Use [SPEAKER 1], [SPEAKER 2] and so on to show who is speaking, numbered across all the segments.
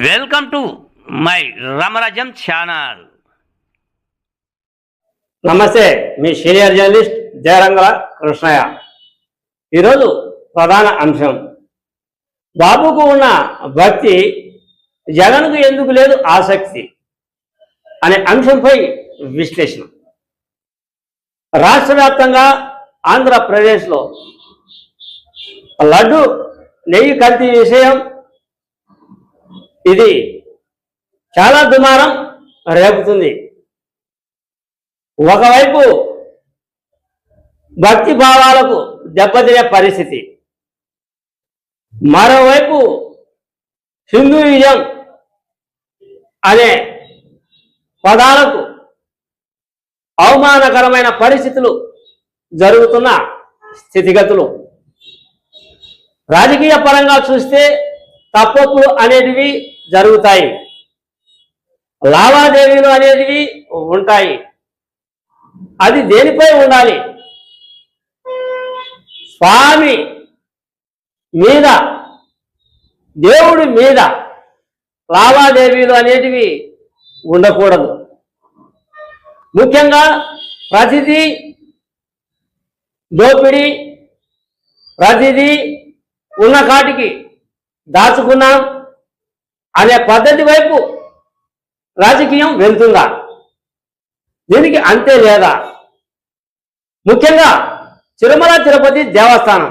[SPEAKER 1] Welcome to my Ramarajyam channel.
[SPEAKER 2] నమస్తే, మీ senior journalist Jayarangala Krishnaiah. ఈరోజు ప్రధాన అంశం, బాబుకు ఉన్న భక్తి జగన్కు ఎందుకు లేదు ఆసక్తి అనే అంశంపై విశ్లేషణ. రాష్ట్ర వ్యాప్తంగా ఆంధ్రప్రదేశ్లో లడ్డు నెయ్యి కల్తీ విషయం ఇది చాలా దుమారం రేపుతుంది. ఒకవైపు భక్తి భావాలకు దెబ్బతినే పరిస్థితి, మరోవైపు హిందూయిజం అనే పదాలకు అవమానకరమైన పరిస్థితులు జరుగుతున్న స్థితిగతులు. రాజకీయ పరంగా చూస్తే తప్పులు అనేటివి జరుగుతాయి, లావాదేవీలు అనేటివి ఉంటాయి. అది దేనిపై ఉండాలి? స్వామి మీద, దేవుడి మీద లావాదేవీలు అనేటివి ఉండకూడదు. ముఖ్యంగా ప్రతిదీ దోపిడీ, ప్రతిదీ ఉన్న కాటికి దాచుకున్నాం అనే పద్ధతి వైపు రాజకీయం వెళ్తుందా? దీనికి అంతే లేదా? ముఖ్యంగా తిరుమల తిరుపతి దేవస్థానం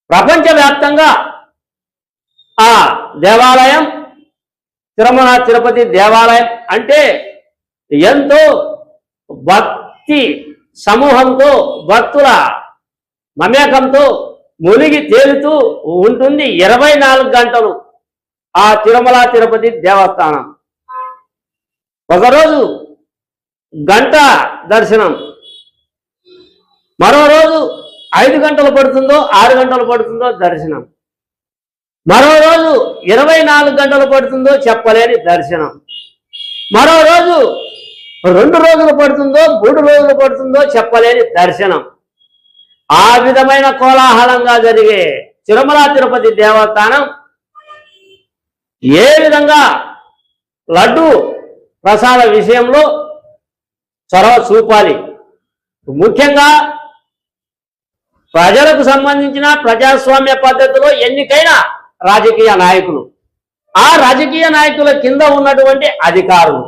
[SPEAKER 2] ప్రపంచవ్యాప్తంగా ఆ దేవాలయం, తిరుమల తిరుపతి దేవాలయం అంటే ఎంతో భక్తి సమూహంతో, భక్తుల మమేకంతో మునిగి తేలుతూ ఉంటుంది 24 గంటలు ఆ తిరుమల తిరుపతి దేవస్థానం. ఒకరోజు గంట దర్శనం, మరో రోజు 5 గంటలు పడుతుందో 6 గంటలు పడుతుందో దర్శనం, మరో రోజు 24 గంటలు పడుతుందో చెప్పలేని దర్శనం, మరో రోజు 2 రోజులు పడుతుందో 3 రోజులు పడుతుందో చెప్పలేని దర్శనం. ఆ విధమైన కోలాహలంగా జరిగే తిరుమల తిరుపతి దేవస్థానం ఏ విధంగా లడ్డు ప్రసాద విషయంలో చొరవ చూపాలి? ముఖ్యంగా ప్రజలకు సంబంధించిన ప్రజాస్వామ్య పద్ధతిలో ఎన్నికైన రాజకీయ నాయకులు, ఆ రాజకీయ నాయకుల కింద ఉన్నటువంటి అధికారులు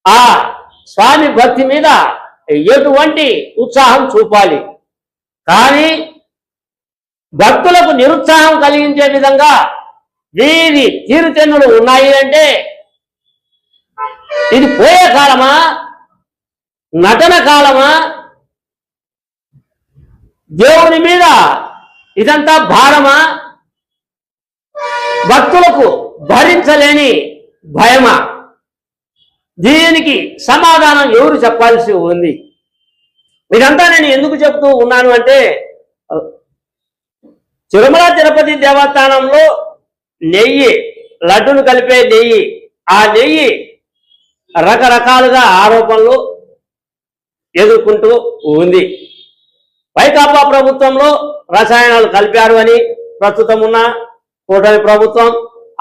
[SPEAKER 2] ఆ స్వామి భక్తి మీద ఎటువంటి ఉత్సాహం చూపాలి? కానీ భక్తులకు నిరుత్సాహం కలిగించే విధంగా వీరి తీరుతెన్నులు ఉన్నాయి అంటే ఇది పోయే కాలమా, నటన కాలమా? దేవుని మీద ఇదంతా భారమా? భక్తులకు భరించలేని భయమా? దీనికి సమాధానం ఎవరు చెప్పాల్సి ఉంది? ఇదంతా నేను ఎందుకు చెప్తూ ఉన్నాను అంటే, తిరుమల తిరుపతి దేవస్థానంలో నెయ్యి, లడ్డును కలిపే నెయ్యి, ఆ నెయ్యి రకరకాలుగా ఆరోపణలు ఎదుర్కొంటూ ఉంది. వైకాపా ప్రభుత్వంలో రసాయనాలు కలిపారు అని ప్రస్తుతం ఉన్న కూటమి ప్రభుత్వం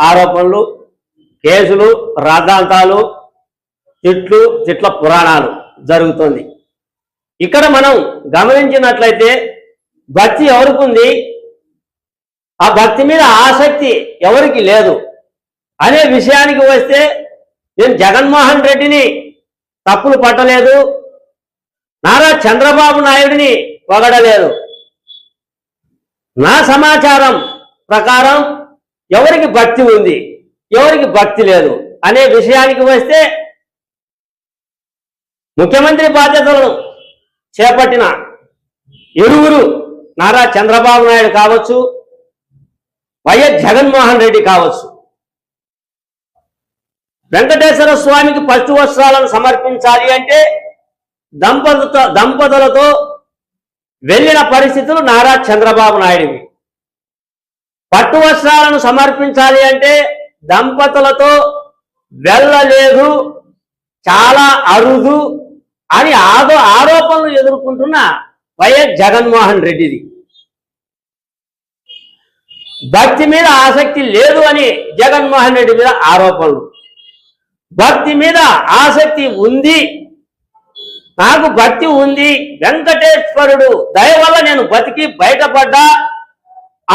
[SPEAKER 2] ఆరోపణలు, కేసులు, రాద్ధాంతాలు, తిట్ల పురాణాలు జరుగుతుంది. ఇక్కడ మనం గమనించినట్లయితే భక్తి ఎవరికి ఉంది, ఆ భక్తి మీద ఆసక్తి ఎవరికి లేదు అనే విషయానికి వస్తే, నేను జగన్మోహన్ రెడ్డిని తప్పులు పట్టలేదు, నారా చంద్రబాబు నాయుడిని పొగడలేదు. నా సమాచారం ప్రకారం ఎవరికి భక్తి ఉంది, ఎవరికి భక్తి లేదు అనే విషయానికి వస్తే, ముఖ్యమంత్రి బాధ్యతలను చేపట్టిన ఇరువురు, నారా చంద్రబాబు నాయుడు కావచ్చు, వైఎస్ జగన్మోహన్ రెడ్డి కావచ్చు, వెంకటేశ్వర స్వామికి పట్టు వస్త్రాలను సమర్పించాలి అంటే దంపతులతో వెళ్ళిన పరిస్థితులు నారా చంద్రబాబు నాయుడివి. పట్టు వస్త్రాలను సమర్పించాలి అంటే దంపతులతో వెళ్ళలేదు, చాలా అరుదు అని ఆరోపణలు ఎదుర్కొంటున్న వైఎస్ జగన్మోహన్ రెడ్డిది. భక్తి మీద ఆసక్తి లేదు అని జగన్మోహన్ రెడ్డి మీద ఆరోపణలు. భక్తి మీద ఆసక్తి ఉంది, నాకు భక్తి ఉంది, వెంకటేశ్వరుడు దయ వల్ల నేను బతికి బయటపడ్డా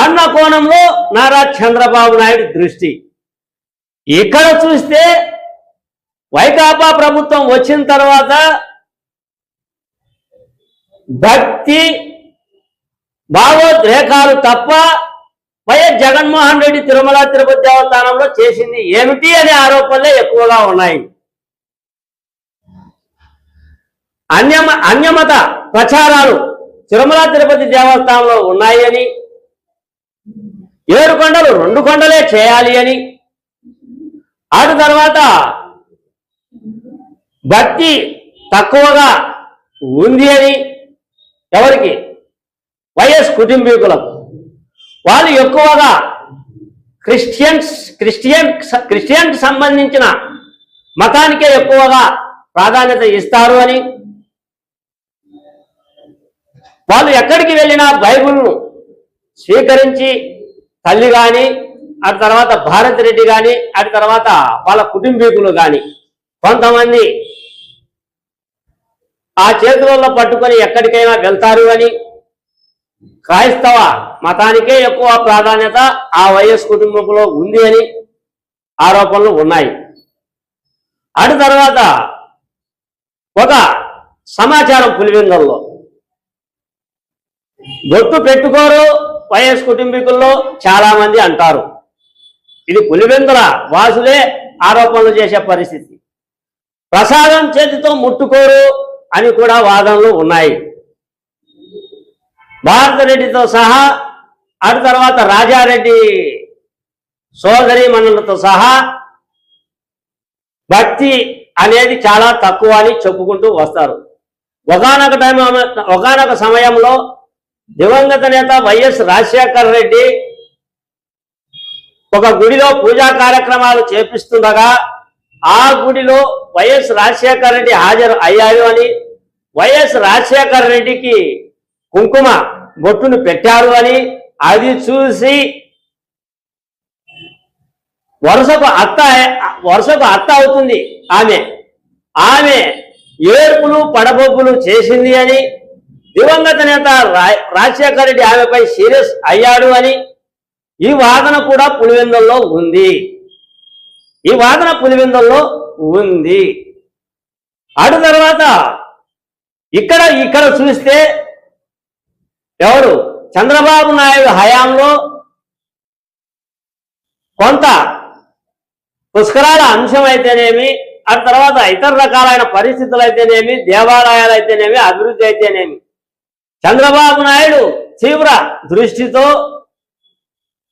[SPEAKER 2] అన్న కోణంలో నారా చంద్రబాబు నాయుడు దృష్టి. ఇక్కడ చూస్తే వైకాపా ప్రభుత్వం వచ్చిన తర్వాత భక్తి భావోద్రేకాలు తప్ప వైఎస్ జగన్మోహన్ రెడ్డి తిరుమల తిరుపతి దేవస్థానంలో చేసింది ఏమిటి అనే ఆరోపణలే ఎక్కువగా ఉన్నాయి. అన్యమత ప్రచారాలు తిరుమల తిరుపతి దేవస్థానంలో ఉన్నాయి అని, 7 కొండలు 2 కొండలే చేయాలి అని, ఆ తర్వాత భక్తి తక్కువగా ఉంది అని, ఎవరికి? వైఎస్ కుటుంబీకులకు. వాళ్ళు ఎక్కువగా క్రిస్టియన్ సంబంధించిన మతానికే ఎక్కువగా ప్రాధాన్యత ఇస్తారు అని, వాళ్ళు ఎక్కడికి వెళ్ళినా బైబిల్ను స్వీకరించి తల్లి కానీ, ఆ తర్వాత భారతి రెడ్డి కానీ, ఆ తర్వాత వాళ్ళ కుటుంబీకులు కానీ కొంతమంది ఆ చేతులలో పట్టుకొని ఎక్కడికైనా వెళ్తారు అని, క్రైస్తవ మతానికే ఎక్కువ ప్రాధాన్యత ఆ వైఎస్ కుటుంబంలో ఉంది అని ఆరోపణలు ఉన్నాయి. అటు తర్వాత ఒక సమాచారం పులివెందుల్లో బొట్టు పెట్టుకోరు వైఎస్ కుటుంబీకుల్లో చాలా మంది అంటారు. ఇది పులివెందుల వాసులే ఆరోపణలు చేసే పరిస్థితి. ప్రసాదం చేతితో ముట్టుకోరు అని కూడా వాదనలు ఉన్నాయి. భారతరెడ్డితో సహా, అటు తర్వాత రాజారెడ్డి సోదరి మనులతో సహా భక్తి అనేది చాలా తక్కువ అని చెప్పుకుంటూ వస్తారు. ఒకానొక సమయంలో దివంగత నేత వైఎస్ రాజశేఖర రెడ్డి ఒక గుడిలో పూజా కార్యక్రమాలు చేపిస్తుండగా ఆ గుడిలో వైఎస్ రాజశేఖర రెడ్డి హాజరు అయ్యారు అని, వైఎస్ రాజశేఖర రెడ్డికి కుంకుమ బొట్టును పెట్టారు అని, అది చూసి వరుసకు అత్త అవుతుంది ఆమె ఏర్పులు పడబొబ్బులు చేసింది అని, దివంగత నేత రాజశేఖర రెడ్డి ఆమెపై సీరియస్ అయ్యాడు అని ఈ వాదన కూడా పులివెందుల్లో ఉంది. అటు తర్వాత ఇక్కడ చూస్తే ఎవరు? చంద్రబాబు నాయుడు హయాంలో కొంత పుష్కరాల అంశం అయితేనేమి, ఆ తర్వాత ఇతర రకాలైన పరిస్థితులు అయితేనేమి, దేవాలయాలు అయితేనేమి, అభివృద్ధి అయితేనేమి, చంద్రబాబు నాయుడు తీవ్ర దృష్టితో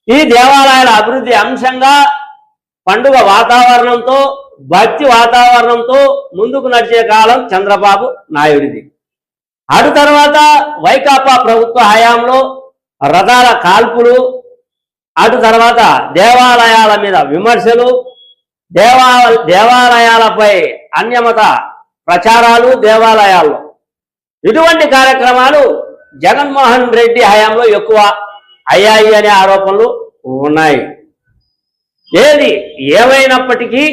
[SPEAKER 2] ఈ దేవాలయాల అభివృద్ధి అంశంగా పండుగ వాతావరణంతో, భక్తి వాతావరణంతో ముందుకు నడిచే కాలం చంద్రబాబు నాయుడిది. అటు తర్వాత వైకాపా ప్రభుత్వ హయాంలో రథాల కాల్పులు, అటు తర్వాత దేవాలయాల మీద విమర్శలు, దేవాలయాలపై అన్యమత ప్రచారాలు దేవాలయాల్లో, ఇటువంటి కార్యక్రమాలు జగన్మోహన్ రెడ్డి హయాంలో ఎక్కువ అయ్యాయి అనే ఆరోపణలు ఉన్నాయి. ఏది ఏమైనప్పటికీ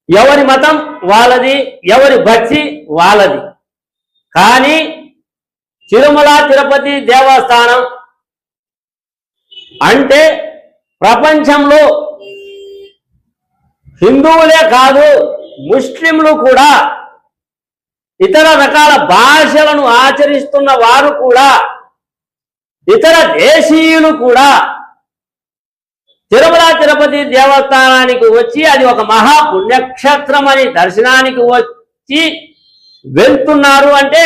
[SPEAKER 2] ఎవరి మతం వాళ్ళది, ఎవరి భక్తి వాళ్ళది. కానీ తిరుమల తిరుపతి దేవస్థానం అంటే ప్రపంచంలో హిందువులే కాదు, ముస్లింలు కూడా, ఇతర రకాల భాషలను ఆచరిస్తున్న వారు కూడా, ఇతర దేశీయులు కూడా తిరుమల తిరుపతి దేవస్థానానికి వచ్చి అది ఒక మహాపుణ్యక్షేత్రం అని దర్శనానికి వచ్చి వెళ్తున్నారు. అంటే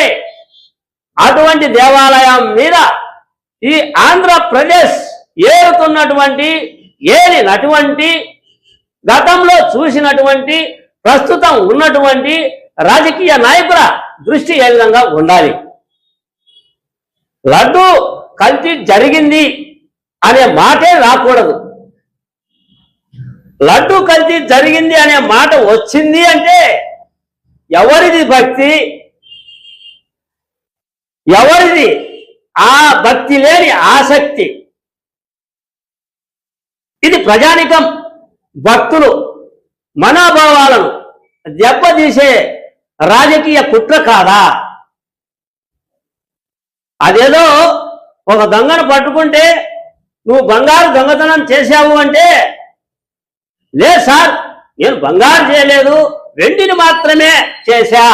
[SPEAKER 2] అటువంటి దేవాలయం మీద ఈ ఆంధ్రప్రదేశ్ ఏలినటువంటి గతంలో చూసినటువంటి ప్రస్తుతం ఉన్నటువంటి రాజకీయ నాయకుల దృష్టి ఏ విధంగా ఉండాలి? లడ్డు కల్తీ జరిగింది అనే మాటే రాకూడదు. లడ్డు కల్తీ జరిగింది అనే మాట వచ్చింది అంటే ఎవరిది భక్తి, ఎవరిది ఆ భక్తి లేని ఆసక్తి, ఇది ప్రజానికం భక్తులు మనోభావాలను దెబ్బతీసే రాజకీయ కుట్ర కాదా? అదేదో ఒక దొంగను పట్టుకుంటే నువ్వు బంగారు దొంగతనం చేశావు అంటే, లేదు సార్ నేను బంగారు చేయలేదు, వెండిని మాత్రమే చేశా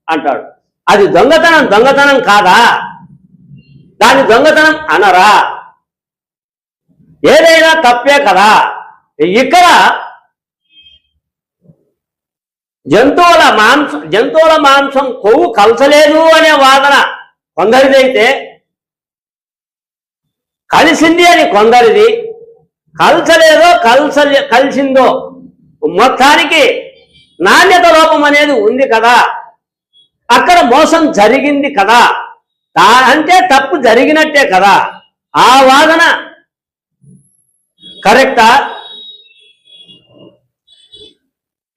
[SPEAKER 2] అంటాడు. అది దొంగతనం కాదా? దాని దొంగతనం అనరా? ఏదైనా తప్పే కదా. ఇక్కడ జంతువుల మాంసం కొవ్వు కలసలేదు అనే వాదన కొందరిదైతే, కలిసింది అని కొందరిది. కలసలేదో కలిసిందో మొత్తానికి నాణ్యత లోపం అనేది ఉంది కదా, అక్కడ మోసం జరిగింది కదా, అంటే తప్పు జరిగినట్టే కదా. ఆ వాదన కరెక్టా?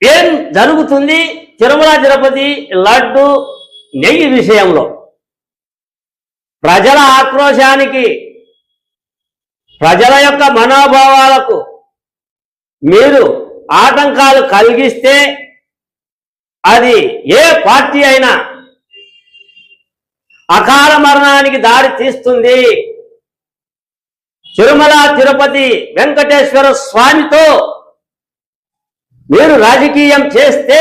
[SPEAKER 2] ఏం జరుగుతుంది తిరుమల తిరుపతి లడ్డు నెయ్యి విషయంలో? ప్రజల ఆక్రోశానికి, ప్రజల యొక్క మనోభావాలకు మీరు ఆటంకాలు కలిగిస్తే అది ఏ పార్టీ అయినా అకాల మరణానికి దారి తీస్తుంది. తిరుమల తిరుపతి వెంకటేశ్వర స్వామితో మీరు రాజకీయం చేస్తే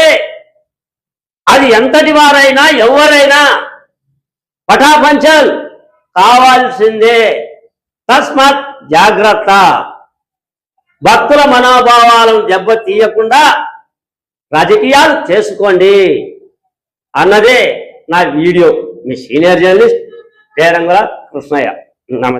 [SPEAKER 2] అది ఎంతటి వారైనా ఎవరైనా పటాపంచల్ కావాల్సిందే. తస్మాత్ జాగ్రత్త. భక్తుల మనోభావాలను దెబ్బతీయకుండా రాజకీయాలు చేసుకోండి అన్నదే నా వీడియో. మీ సీనియర్ జర్నలిస్ట్ పేరంగుల కృష్ణయ్య. నమస్తే.